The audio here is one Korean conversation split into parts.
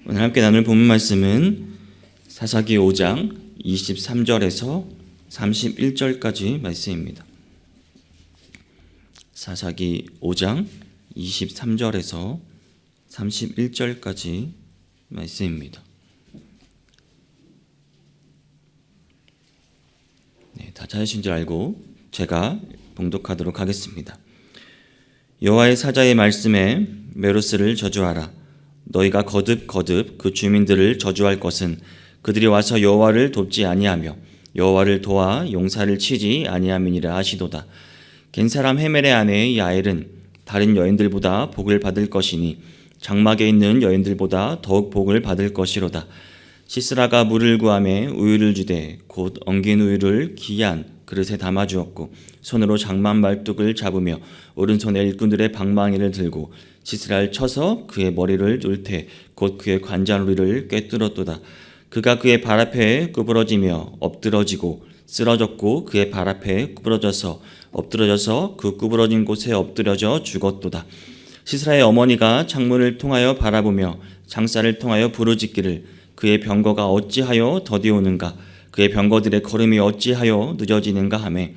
오늘 함께 나눌 본문 말씀은 사사기 5장 23절에서 31절까지 말씀입니다. 사사기 5장 23절에서 31절까지 말씀입니다. 다 찾으신 줄 알고 제가 봉독하도록 하겠습니다. 여호와의 사자의 말씀에 메로스를 저주하라. 너희가 거듭 그 주민들을 저주할 것은 그들이 와서 여호와를 돕지 아니하며 여호와를 도와 용사를 치지 아니함이니라 하시도다. 겐사람 헤멜의 아내 야엘은 다른 여인들보다 복을 받을 것이니 장막에 있는 여인들보다 더욱 복을 받을 것이로다. 시스라가 물을 구하매 우유를 주되 곧 엉긴 우유를 귀한 그릇에 담아 주었고 손으로 장막 말뚝을 잡으며 오른손에 일꾼들의 방망이를 들고 시스라를 쳐서 그의 머리를 눌태 곧 그의 관자놀이를 꿰뚫었도다. 그가 그의 발 앞에 구부러지며 엎드러지고 쓰러졌고 그의 발 앞에 구부러져서 엎드러져서 그 구부러진 곳에 엎드려져 죽었도다. 시스라의 어머니가 창문을 통하여 바라보며 장사를 통하여 부르짖기를 그의 병거가 어찌하여 더디오는가 그의 병거들의 걸음이 어찌하여 늦어지는가 하며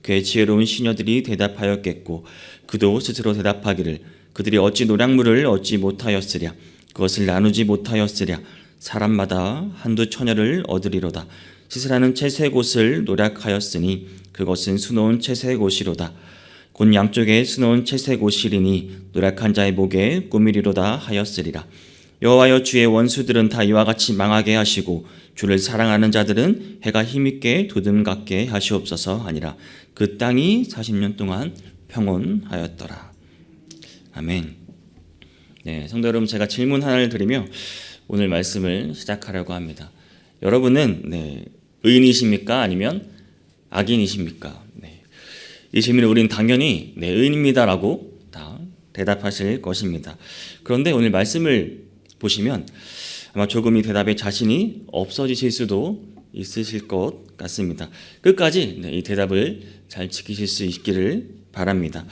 그의 지혜로운 시녀들이 대답하였겠고 그도 스스로 대답하기를 그들이 어찌 노략물을 얻지 못하였으랴 그것을 나누지 못하였으랴 사람마다 한두 처녀를 얻으리로다. 시스라는 채색 옷을 노략하였으니 그것은 수놓은 채색 옷이로다. 곧 양쪽에 수놓은 채색 옷이리니 노략한 자의 목에 꾸미리로다 하였으리라. 여호와여 주의 원수들은 다 이와 같이 망하게 하시고 주를 사랑하는 자들은 해가 힘있게 두둠같게 하시옵소서 하니라. 그 땅이 40년 동안 평온하였더라. 아멘. 성도 여러분, 제가 질문 하나를 드리며 오늘 말씀을 시작하려고 합니다. 여러분은 의인이십니까? 아니면 악인이십니까? 이 질문에 우리는 당연히 의인입니다라고 다 대답하실 것입니다. 그런데 오늘 말씀을 보시면 아마 조금 이 대답에 자신이 없어지실 수도 있으실 것 같습니다. 끝까지 이 대답을 잘 지키실 수 있기를 바랍니다.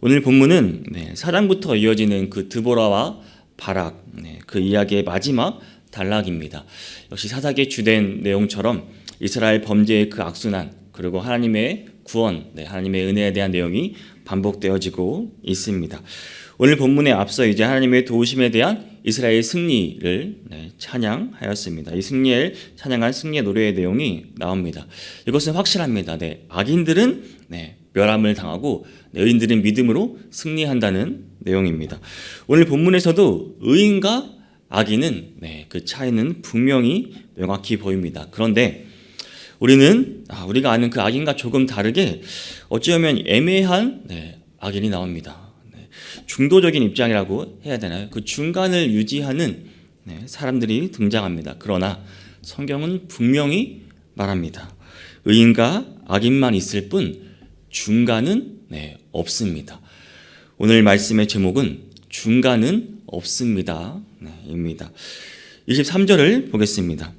오늘 본문은 4장부터 이어지는 그 드보라와 바락, 그 이야기의 마지막 단락입니다. 역시 사사기의 주된 내용처럼 이스라엘 범죄의 그 악순환 그리고 하나님의 구원, 하나님의 은혜에 대한 내용이 반복되어지고 있습니다. 오늘 본문에 앞서 이제 하나님의 도우심에 대한 이스라엘의 승리를 찬양하였습니다. 이 승리를 찬양한 승리의 노래의 내용이 나옵니다. 이것은 확실합니다. 악인들은 멸함을 당하고 의인들은 믿음으로 승리한다는 내용입니다. 오늘 본문에서도 의인과 악인은 그 차이는 분명히 명확히 보입니다. 그런데 우리가 아는 그 악인과 조금 다르게 어찌보면 애매한 악인이 나옵니다. 중도적인 입장이라고 해야 되나요? 그 중간을 유지하는 사람들이 등장합니다. 그러나 성경은 분명히 말합니다. 의인과 악인만 있을 뿐 중간은 없습니다. 오늘 말씀의 제목은 중간은 없습니다. 입니다. 23절을 보겠습니다.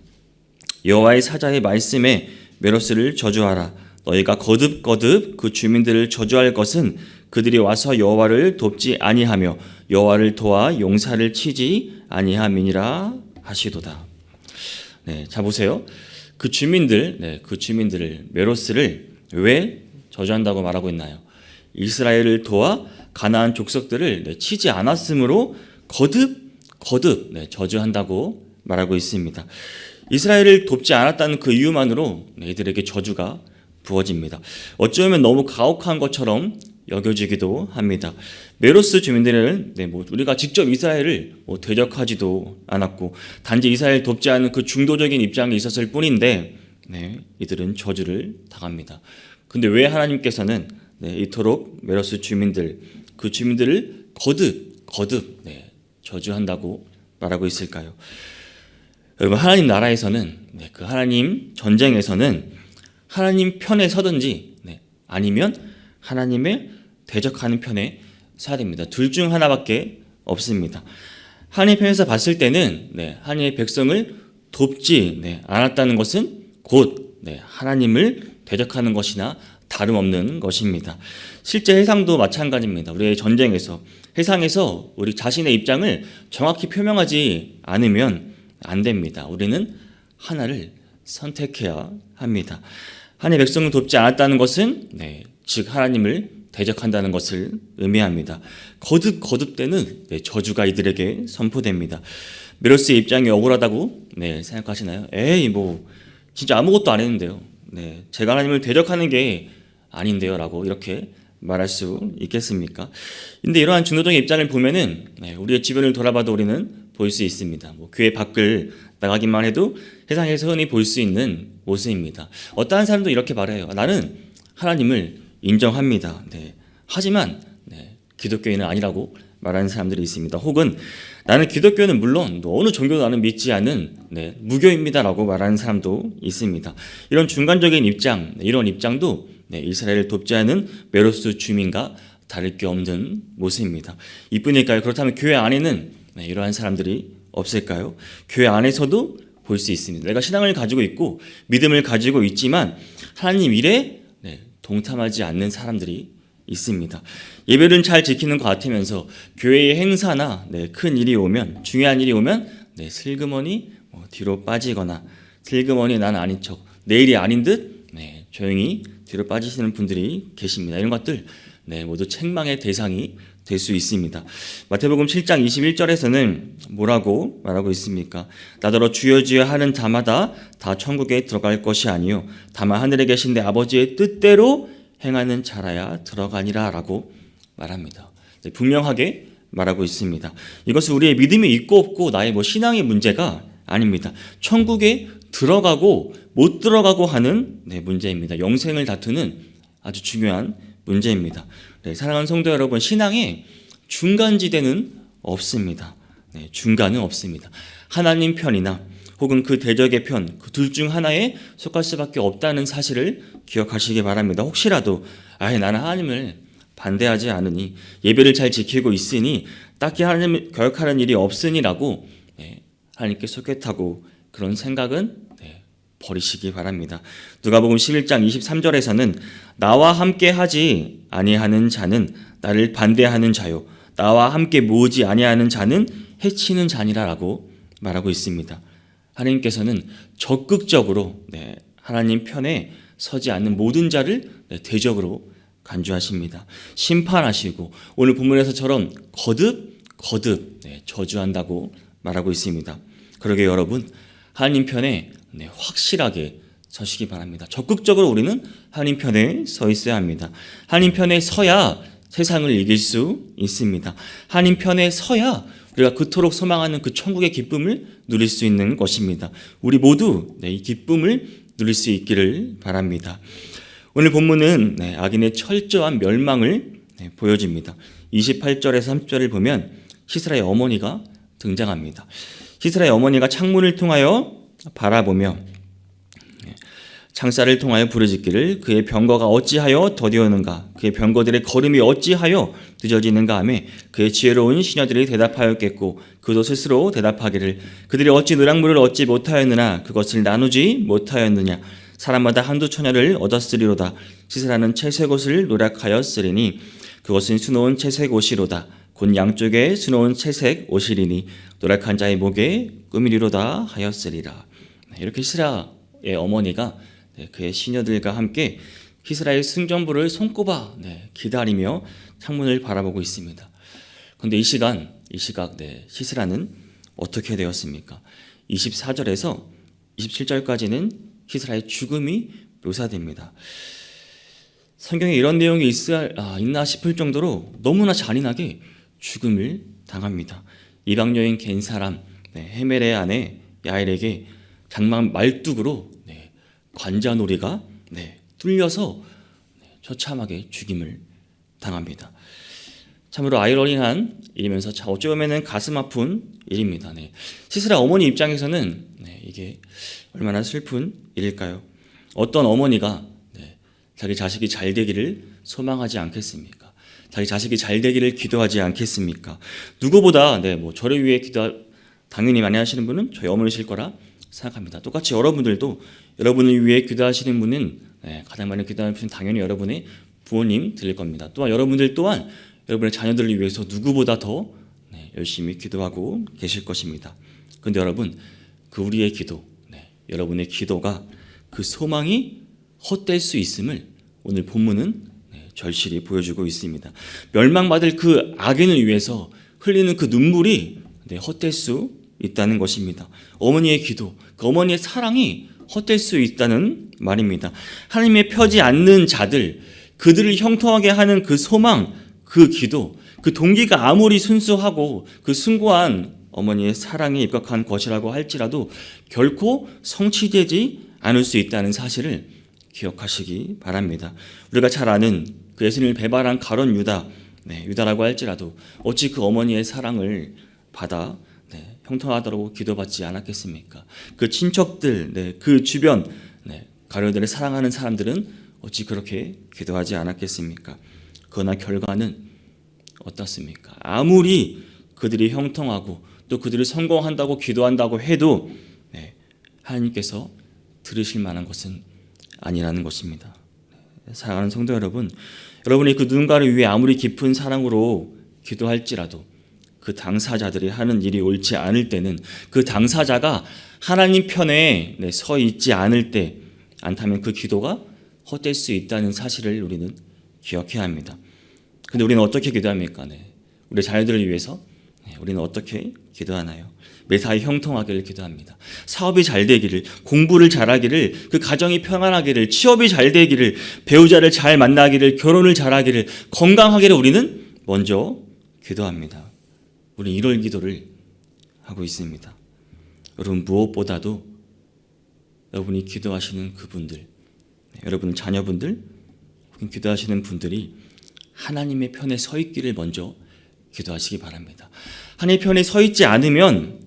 여호와의 사자의 말씀에 메로스를 저주하라. 너희가 거듭 그 주민들을 저주할 것은 그들이 와서 여호와를 돕지 아니하며 여호와를 도와 용사를 치지 아니함이니라 하시도다. 자 보세요. 그 주민들을 메로스를 왜 저주한다고 말하고 있나요? 이스라엘을 도와 가나안 족속들을 치지 않았으므로 거듭 저주한다고 말하고 있습니다. 이스라엘을 돕지 않았다는 그 이유만으로 이들에게 저주가 부어집니다. 어쩌면 너무 가혹한 것처럼 여겨지기도 합니다. 메로스 주민들은 우리가 직접 이스라엘을 대적하지도 않았고 단지 이스라엘을 돕지 않은 그 중도적인 입장에 있었을 뿐인데 이들은 저주를 당합니다. 근데 왜 하나님께서는 이토록 메로스 그 주민들을 거듭 저주한다고 말하고 있을까요? 여러분, 하나님 나라에서는 그 하나님 전쟁에서는 하나님 편에 서든지 아니면 하나님의 대적하는 편에 서야 됩니다. 둘 중 하나밖에 없습니다. 하나님 편에서 봤을 때는 하나님의 백성을 돕지 않았다는 것은 곧 하나님을 대적하는 것이나 다름없는 것입니다. 실제 해상도 마찬가지입니다. 우리의 전쟁에서 세상에서 우리 자신의 입장을 정확히 표명하지 않으면 안 됩니다. 우리는 하나를 선택해야 합니다. 하나님의 백성을 돕지 않았다는 것은 즉 하나님을 대적한다는 것을 의미합니다. 거듭되는 저주가 이들에게 선포됩니다. 메로스의 입장이 억울하다고 생각하시나요? 진짜 아무것도 안 했는데요. 제가 하나님을 대적하는 게 아닌데요 라고 이렇게 말할 수 있겠습니까? 근데 이러한 중도적인 입장을 보면은 우리의 주변을 돌아봐도 우리는 볼 수 있습니다. 교회 밖을 나가기만 해도 세상에서 흔히 볼 수 있는 모습입니다. 어떠한 사람도 이렇게 말해요. 나는 하나님을 인정합니다. 하지만 기독교인은 아니라고 말하는 사람들이 있습니다. 혹은 나는 기독교는 물론 어느 종교도 나는 믿지 않는 무교입니다라고 말하는 사람도 있습니다. 이런 중간적인 입장, 이런 입장도 이스라엘을 돕지 않은 메로스 주민과 다를 게 없는 모습입니다. 이뿐일까요? 그렇다면 교회 안에는 이러한 사람들이 없을까요? 교회 안에서도 볼 수 있습니다. 내가 신앙을 가지고 있고 믿음을 가지고 있지만 하나님 일에 동참하지 않는 사람들이 있습니다. 예배를 잘 지키는 것 같으면서 교회의 행사나 큰 일이 오면, 중요한 일이 오면 슬그머니 뒤로 빠지거나 슬그머니 난 아닌 척, 내 일이 아닌 듯 조용히 뒤로 빠지시는 분들이 계십니다. 이런 것들 모두 책망의 대상이 될 수 있습니다. 마태복음 7장 21절에서는 뭐라고 말하고 있습니까? 나더러 주여 주여 하는 자마다 다 천국에 들어갈 것이 아니요 다만 하늘에 계신 내 아버지의 뜻대로 행하는 자라야 들어가니라 라고 말합니다. 분명하게 말하고 있습니다. 이것은 우리의 믿음이 있고 없고 나의 신앙의 문제가 아닙니다. 천국에 들어가고 못 들어가고 하는 문제입니다. 영생을 다투는 아주 중요한 문제입니다. 사랑하는 성도 여러분, 신앙에 중간지대는 없습니다. 중간은 없습니다. 하나님 편이나 혹은 그 대적의 편, 그 둘 중 하나에 속할 수밖에 없다는 사실을 기억하시기 바랍니다. 혹시라도 나는 하나님을 반대하지 않으니 예배를 잘 지키고 있으니 딱히 하나님을 거역하는 일이 없으니라고 하나님께 속겠다고 그런 생각은 버리시기 바랍니다. 누가복음 11장 23절에서는 나와 함께 하지 아니하는 자는 나를 반대하는 자요 나와 함께 모으지 아니하는 자는 해치는 자니라라고 말하고 있습니다. 하나님께서는 적극적으로 하나님 편에 서지 않는 모든 자를 대적으로 간주하십니다. 심판하시고 오늘 본문에서처럼 거듭 저주한다고 말하고 있습니다. 그러게 여러분, 하나님 편에 확실하게 서시기 바랍니다. 적극적으로 우리는 하나님 편에 서 있어야 합니다. 하나님 편에 서야 세상을 이길 수 있습니다. 하나님 편에 서야 우리가 그토록 소망하는 그 천국의 기쁨을 누릴 수 있는 것입니다. 우리 모두 이 기쁨을 누릴 수 있기를 바랍니다. 오늘 본문은 악인의 철저한 멸망을 보여줍니다. 28절에서 30절을 보면 시스라의 어머니가 등장합니다. 시스라의 어머니가 창문을 통하여 바라보며 창살을 통하여 부르짖기를 그의 병거가 어찌하여 더디었는가 그의 병거들의 걸음이 어찌하여 늦어지는가 하며 그의 지혜로운 시녀들이 대답하였겠고 그도 스스로 대답하기를 그들이 어찌 노량물을 얻지 못하였느냐 그것을 나누지 못하였느냐 사람마다 한두 처녀를 얻었으리로다 시스라는 채색 옷을 노략하였으리니 그것은 수놓은 채색 옷이로다 곧 양쪽에 수놓은 채색 옷이리니 노략한 자의 목에 꾸미리로다 하였으리라. 이렇게 시스라의 어머니가 그의 시녀들과 함께 시스라의 승전부를 손꼽아 기다리며 창문을 바라보고 있습니다. 그런데 이 시각 시스라는 어떻게 되었습니까? 24절에서 27절까지는 시스라의 죽음이 묘사됩니다. 성경에 이런 내용이 있나 싶을 정도로 너무나 잔인하게 죽음을 당합니다. 이방 여인 겐 사람 헤멜의 아내 야엘에게 장막 말뚝으로 관자놀이가 뚫려서 처참하게 죽임을 당합니다. 참으로 아이러니한 일이면서 어찌 보면 가슴 아픈 일입니다. 시스라 어머니 입장에서는 이게 얼마나 슬픈 일일까요? 어떤 어머니가 자기 자식이 잘 되기를 소망하지 않겠습니까? 자기 자식이 잘 되기를 기도하지 않겠습니까? 누구보다 저를 위해 기도 당연히 많이 하시는 분은 저희 어머니실 거라 생각합니다. 똑같이 여러분들도 여러분을 위해 기도하시는 분은 가장 많이 기도하는 분은 당연히 여러분의 부모님 들릴 겁니다. 또한 여러분들 또한 여러분의 자녀들을 위해서 누구보다 더 열심히 기도하고 계실 것입니다. 그런데 여러분, 그 우리의 기도, 여러분의 기도가 그 소망이 헛될 수 있음을 오늘 본문은 절실히 보여주고 있습니다. 멸망받을 그 악인을 위해서 흘리는 그 눈물이 헛될 수 있다는 것입니다. 어머니의 기도, 그 어머니의 사랑이 헛될 수 있다는 말입니다. 하나님의 펴지 않는 자들, 그들을 형통하게 하는 그 소망, 그 기도, 그 동기가 아무리 순수하고 그 숭고한 어머니의 사랑에 입각한 것이라고 할지라도 결코 성취되지 않을 수 있다는 사실을 기억하시기 바랍니다. 우리가 잘 아는 그 예수님을 배반한 가룟 유다, 유다라고 할지라도 어찌 그 어머니의 사랑을 받아 형통하도록 기도받지 않았겠습니까? 그 친척들, 그 주변 가룟들을 사랑하는 사람들은 어찌 그렇게 기도하지 않았겠습니까? 그러나 결과는 어떻습니까? 아무리 그들이 형통하고 또 그들이 성공한다고 기도한다고 해도 하나님께서 들으실 만한 것은 아니라는 것입니다. 사랑하는 성도 여러분, 여러분이 그 누군가를 위해 아무리 깊은 사랑으로 기도할지라도 그 당사자들이 하는 일이 옳지 않을 때는, 그 당사자가 하나님 편에 서 있지 않을 때 않다면 그 기도가 헛될 수 있다는 사실을 우리는 기억해야 합니다. 근데 우리는 어떻게 기도합니까? 우리 자녀들을 위해서 우리는 어떻게 기도하나요? 매사에 형통하기를 기도합니다. 사업이 잘 되기를, 공부를 잘하기를, 그 가정이 평안하기를, 취업이 잘 되기를, 배우자를 잘 만나기를, 결혼을 잘하기를, 건강하기를 우리는 먼저 기도합니다. 우리는 이럴 기도를 하고 있습니다. 여러분, 무엇보다도 여러분이 기도하시는 그분들, 여러분 자녀분들, 기도하시는 분들이 하나님의 편에 서 있기를 먼저 기도하시기 바랍니다. 하나님의 편에 서 있지 않으면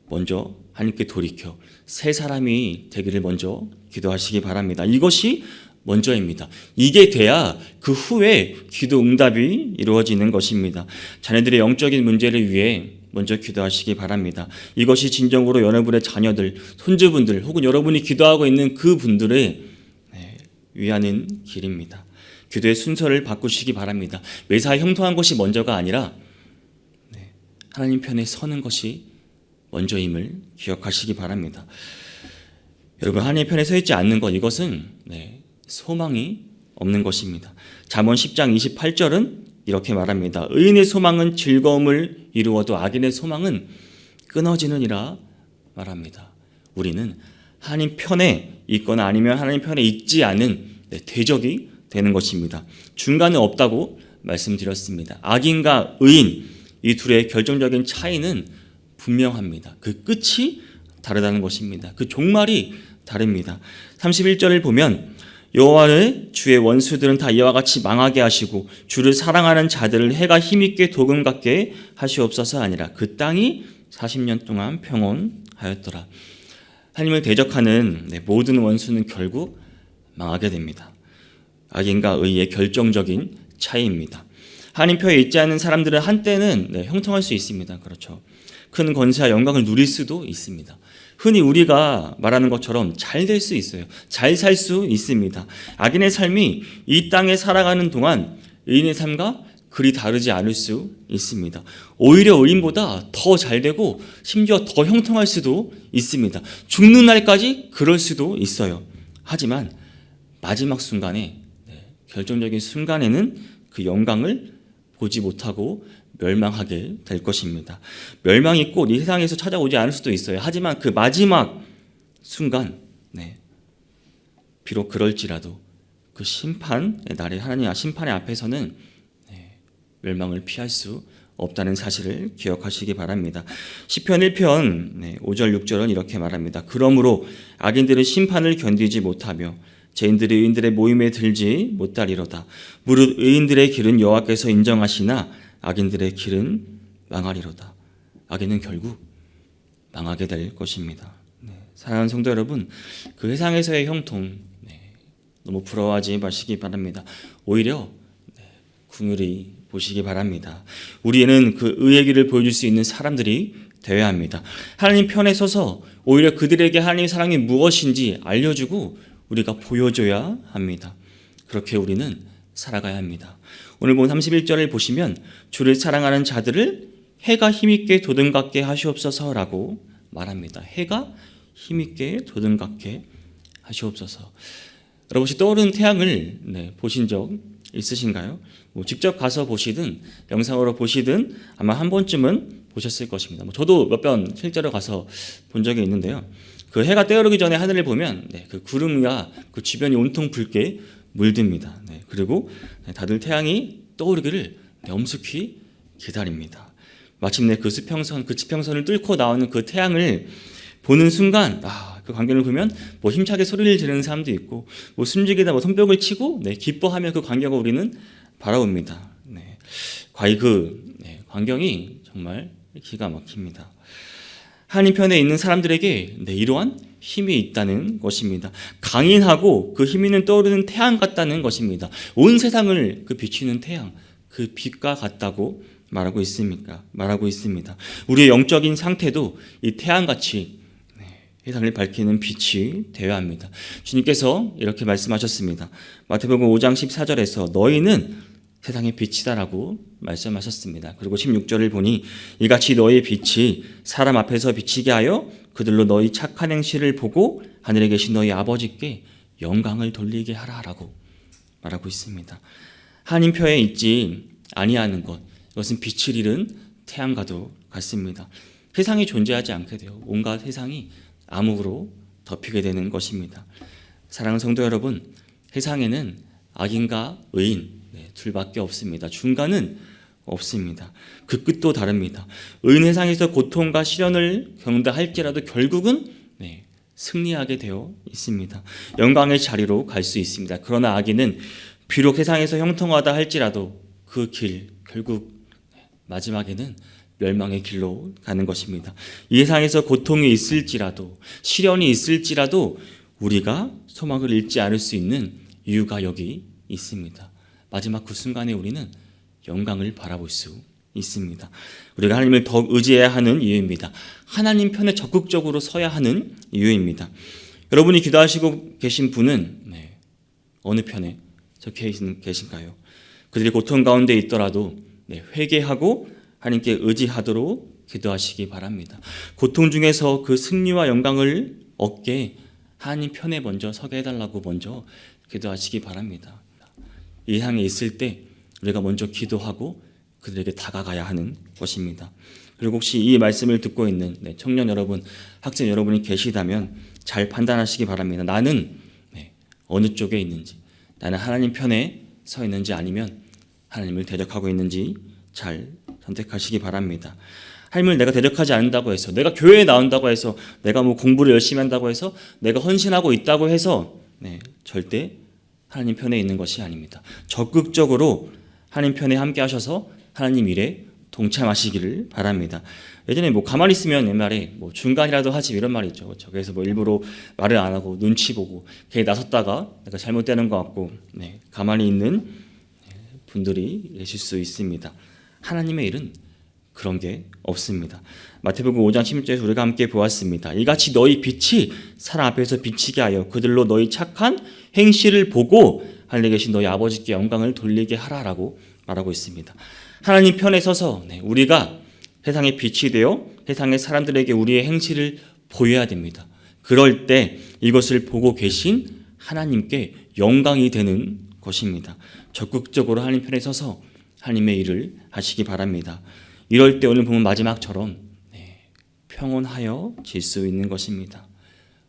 먼저 하나님께 돌이켜 새 사람이 되기를 먼저 기도하시기 바랍니다. 이것이 먼저입니다. 이게 돼야 그 후에 기도 응답이 이루어지는 것입니다. 자녀들의 영적인 문제를 위해 먼저 기도하시기 바랍니다. 이것이 진정으로 여러분의 자녀들, 손주분들 혹은 여러분이 기도하고 있는 그 분들을 위하는 길입니다. 기도의 순서를 바꾸시기 바랍니다. 매사에 형통한 것이 먼저가 아니라 하나님 편에 서는 것이 먼저임을 기억하시기 바랍니다. 여러분, 하나님 편에 서 있지 않는 것, 이것은 소망이 없는 것입니다. 잠언 10장 28절은 이렇게 말합니다. 의인의 소망은 즐거움을 이루어도 악인의 소망은 끊어지느니라 말합니다. 우리는 하나님 편에 있거나 아니면 하나님 편에 있지 않은 대적이 되는 것입니다. 중간에 없다고 말씀드렸습니다. 악인과 의인, 이 둘의 결정적인 차이는 분명합니다. 그 끝이 다르다는 것입니다. 그 종말이 다릅니다. 31절을 보면 여호와의 주의 원수들은 다 이와 같이 망하게 하시고 주를 사랑하는 자들을 해가 힘있게 도금 같게 하시옵소서 아니라 그 땅이 40년 동안 평온하였더라. 하나님을 대적하는 모든 원수는 결국 망하게 됩니다. 악인과 의의 결정적인 차이입니다. 하나님 편에 있지 않은 사람들은 한때는 형통할 수 있습니다. 그렇죠. 큰 권세와 영광을 누릴 수도 있습니다. 흔히 우리가 말하는 것처럼 잘 될 수 있어요. 잘 살 수 있습니다. 악인의 삶이 이 땅에 살아가는 동안 의인의 삶과 그리 다르지 않을 수 있습니다. 오히려 의인보다 더 잘 되고 심지어 더 형통할 수도 있습니다. 죽는 날까지 그럴 수도 있어요. 하지만 마지막 순간에, 결정적인 순간에는 그 영광을 보지 못하고 멸망하게 될 것입니다. 멸망이 꼭 이 세상에서 찾아오지 않을 수도 있어요. 하지만 그 마지막 순간, 비록 그럴지라도 그 심판의 날에 하나님 심판의 앞에서는 멸망을 피할 수 없다는 사실을 기억하시기 바랍니다. 시편 1편 5절 6절은 이렇게 말합니다. 그러므로 악인들은 심판을 견디지 못하며 죄인들이 의인들의 모임에 들지 못하리로다. 무릇 의인들의 길은 여호와께서 인정하시나 악인들의 길은 망하리로다. 악인은 결국 망하게 될 것입니다. 사랑하는 성도 여러분, 그 세상에서의 형통 너무 부러워하지 마시기 바랍니다. 오히려 긍휼히 보시기 바랍니다. 우리는 그 의의 길을 보여줄 수 있는 사람들이 되어야 합니다. 하나님 편에 서서 오히려 그들에게 하나님의 사랑이 무엇인지 알려주고 우리가 보여줘야 합니다. 그렇게 우리는 살아가야 합니다. 오늘 본 31절을 보시면 주를 사랑하는 자들을 해가 힘있게 돋음같게 하시옵소서라고 말합니다. 해가 힘있게 돋음같게 하시옵소서. 여러분 혹시 떠오르는 태양을 보신 적 있으신가요? 직접 가서 보시든 영상으로 보시든 아마 한 번쯤은 보셨을 것입니다. 저도 몇 번 실제로 가서 본 적이 있는데요. 그 해가 떠오르기 전에 하늘을 보면 그 구름과 그 주변이 온통 붉게 물듭니다. 그리고 다들 태양이 떠오르기를 엄숙히 기다립니다. 마침내 그 수평선, 그 지평선을 뚫고 나오는 그 태양을 보는 순간 그 광경을 보면 힘차게 소리를 지르는 사람도 있고 숨죽이다 손뼉을 치고 기뻐하며 그 광경을 우리는 바라봅니다. 과히 그 광경이 정말 기가 막힙니다. 하나님 편에 있는 사람들에게 이러한 힘이 있다는 것입니다. 강인하고 그 힘 있는 떠오르는 태양 같다는 것입니다. 온 세상을 그 비추는 태양, 그 빛과 같다고 말하고 있습니다. 우리의 영적인 상태도 이 태양같이 세상을 밝히는 빛이 되어야 합니다. 주님께서 이렇게 말씀하셨습니다. 마태복음 5장 14절에서 너희는 세상의 빛이다라고 말씀하셨습니다. 그리고 16절을 보니 이같이 너희의 빛이 사람 앞에서 비치게 하여 그들로 너희 착한 행실을 보고 하늘에 계신 너희 아버지께 영광을 돌리게 하라라고 말하고 있습니다. 하나님 표에 있지 아니하는 것, 이것은 빛을 잃은 태양과도 같습니다. 세상이 존재하지 않게 돼요. 온갖 세상이 암흑으로 덮이게 되는 것입니다. 사랑하는 성도 여러분, 세상에는 악인과 의인 둘밖에 없습니다. 중간은 없습니다. 그 끝도 다릅니다. 의인 세상에서 고통과 시련을 겪는다 할지라도 결국은 승리하게 되어 있습니다. 영광의 자리로 갈 수 있습니다. 그러나 악인은 비록 세상에서 형통하다 할지라도 그 길 결국 마지막에는 멸망의 길로 가는 것입니다. 이 세상에서 고통이 있을지라도 시련이 있을지라도 우리가 소망을 잃지 않을 수 있는 이유가 여기 있습니다. 마지막 그 순간에 우리는 영광을 바라볼 수 있습니다. 우리가 하나님을 더 의지해야 하는 이유입니다. 하나님 편에 적극적으로 서야 하는 이유입니다. 여러분이 기도하시고 계신 분은 어느 편에 적혀 계신가요? 그들이 고통 가운데 있더라도 회개하고 하나님께 의지하도록 기도하시기 바랍니다. 고통 중에서 그 승리와 영광을 얻게 하나님 편에 먼저 서게 해달라고 먼저 기도하시기 바랍니다. 이 세상에 있을 때 우리가 먼저 기도하고 그들에게 다가가야 하는 것입니다. 그리고 혹시 이 말씀을 듣고 있는 청년 여러분, 학생 여러분이 계시다면 잘 판단하시기 바랍니다. 나는 어느 쪽에 있는지, 나는 하나님 편에 서 있는지 아니면 하나님을 대적하고 있는지 잘 선택하시기 바랍니다. 하나님을 내가 대적하지 않는다고 해서, 내가 교회에 나온다고 해서, 내가 공부를 열심히 한다고 해서, 내가 헌신하고 있다고 해서 절대 하나님 편에 있는 것이 아닙니다. 적극적으로 하나님 편에 함께 하셔서 하나님 일에 동참하시기를 바랍니다. 예전에 가만히 있으면 옛말에 중간이라도 하지 이런 말이 있죠. 그렇죠? 그래서 일부러 말을 안 하고 눈치 보고 괜히 나섰다가 내가 잘못되는 것 같고 가만히 있는 분들이 계실 수 있습니다. 하나님의 일은 그런 게 없습니다. 마태복음 5장 16절에서 우리가 함께 보았습니다. 이같이 너희 빛이 사람 앞에서 비치게 하여 그들로 너희 착한 행실을 보고 하늘에 계신 너희 아버지께 영광을 돌리게 하라라고 말하고 있습니다. 하나님 편에 서서 우리가 세상의 빛이 되어 세상의 사람들에게 우리의 행실을 보여야 됩니다. 그럴 때 이것을 보고 계신 하나님께 영광이 되는 것입니다. 적극적으로 하나님 편에 서서 하나님의 일을 하시기 바랍니다. 이럴 때 오늘 보면 마지막처럼 평온하여질 수 있는 것입니다.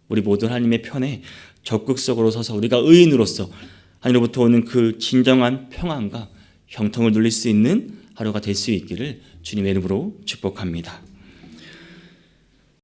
우리 모두 하나님의 편에 적극적으로 서서 우리가 의인으로서 하나님으로부터 오는 그 진정한 평안과 형통을 누릴 수 있는 하루가 될 수 있기를 주님의 이름으로 축복합니다.